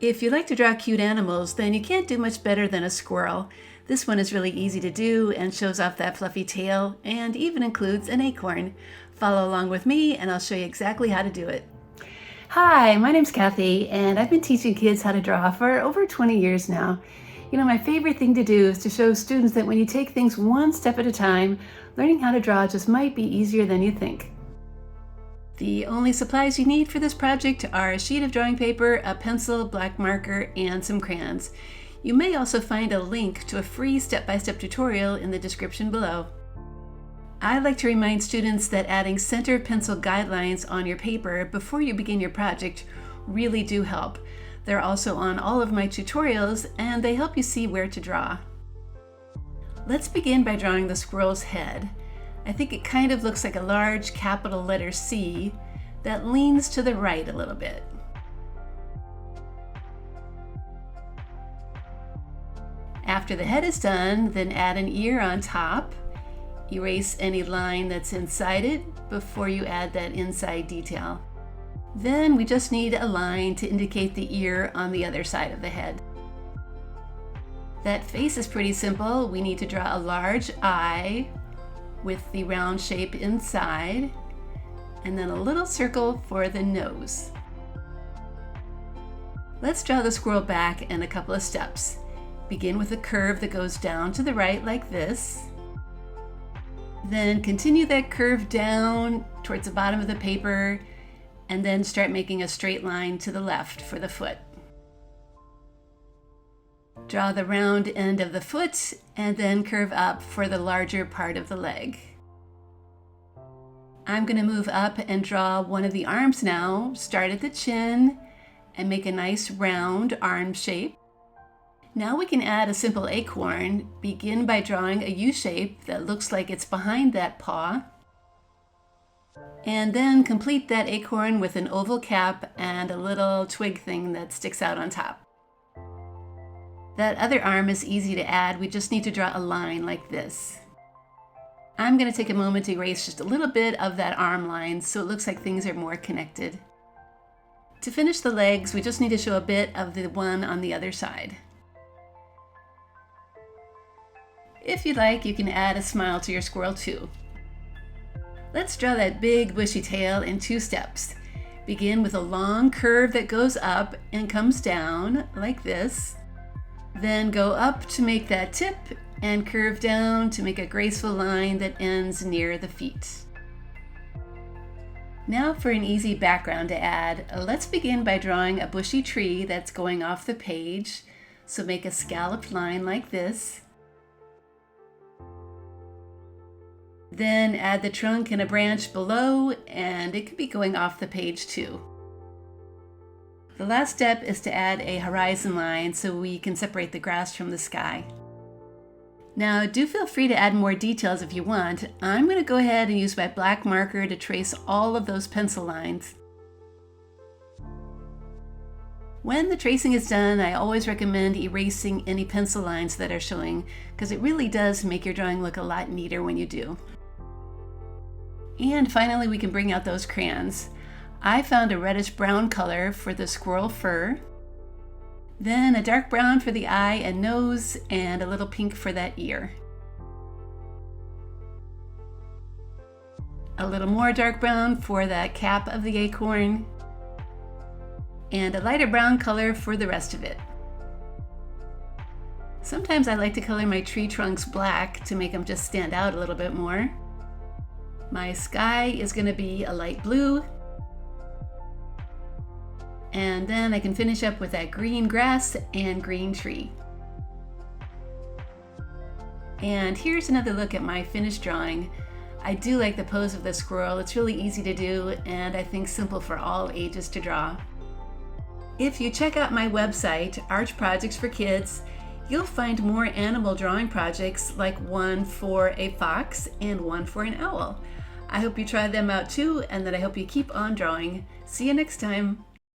If you like to draw cute animals, then you can't do much better than a squirrel. This one is really easy to do and shows off that fluffy tail and even includes an acorn. Follow along with me and I'll show you exactly how to do it. Hi, my name's Kathy and I've been teaching kids how to draw for over 20 years now. You know, my favorite thing to do is to show students that when you take things one step at a time, learning how to draw just might be easier than you think. The only supplies you need for this project are a sheet of drawing paper, a pencil, black marker, and some crayons. You may also find a link to a free step-by-step tutorial in the description below. I like to remind students that adding center pencil guidelines on your paper before you begin your project really do help. They're also on all of my tutorials and they help you see where to draw. Let's begin by drawing the squirrel's head. I think it kind of looks like a large capital letter C that leans to the right a little bit. After the head is done, then add an ear on top. Erase any line that's inside it before you add that inside detail. Then we just need a line to indicate the ear on the other side of the head. That face is pretty simple. We need to draw a large eye with the round shape inside, and then a little circle for the nose. Let's draw the squirrel back in a couple of steps. Begin with a curve that goes down to the right like this. Then continue that curve down towards the bottom of the paper, and then start making a straight line to the left for the foot. Draw the round end of the foot and then curve up for the larger part of the leg. I'm going to move up and draw one of the arms now. Start at the chin and make a nice round arm shape. Now we can add a simple acorn. Begin by drawing a U shape that looks like it's behind that paw. And then complete that acorn with an oval cap and a little twig thing that sticks out on top. That other arm is easy to add. We just need to draw a line like this. I'm going to take a moment to erase just a little bit of that arm line so it looks like things are more connected. To finish the legs, we just need to show a bit of the one on the other side. If you'd like, you can add a smile to your squirrel too. Let's draw that big bushy tail in 2 steps. Begin with a long curve that goes up and comes down like this. Then go up to make that tip and curve down to make a graceful line that ends near the feet. Now for an easy background to add, let's begin by drawing a bushy tree that's going off the page. So make a scalloped line like this. Then add the trunk and a branch below, and it could be going off the page too. The last step is to add a horizon line so we can separate the grass from the sky. Now do feel free to add more details if you want. I'm going to go ahead and use my black marker to trace all of those pencil lines. When the tracing is done, I always recommend erasing any pencil lines that are showing because it really does make your drawing look a lot neater when you do. And finally, we can bring out those crayons. I found a reddish brown color for the squirrel fur, then a dark brown for the eye and nose, and a little pink for that ear. A little more dark brown for that cap of the acorn, and a lighter brown color for the rest of it. Sometimes I like to color my tree trunks black to make them just stand out a little bit more. My sky is going to be a light blue. And then I can finish up with that green grass and green tree. And here's another look at my finished drawing. I do like the pose of the squirrel. It's really easy to do and I think simple for all ages to draw. If you check out my website, Art Projects for Kids, you'll find more animal drawing projects like one for a fox and one for an owl. I hope you try them out too and that I hope you keep on drawing. See you next time.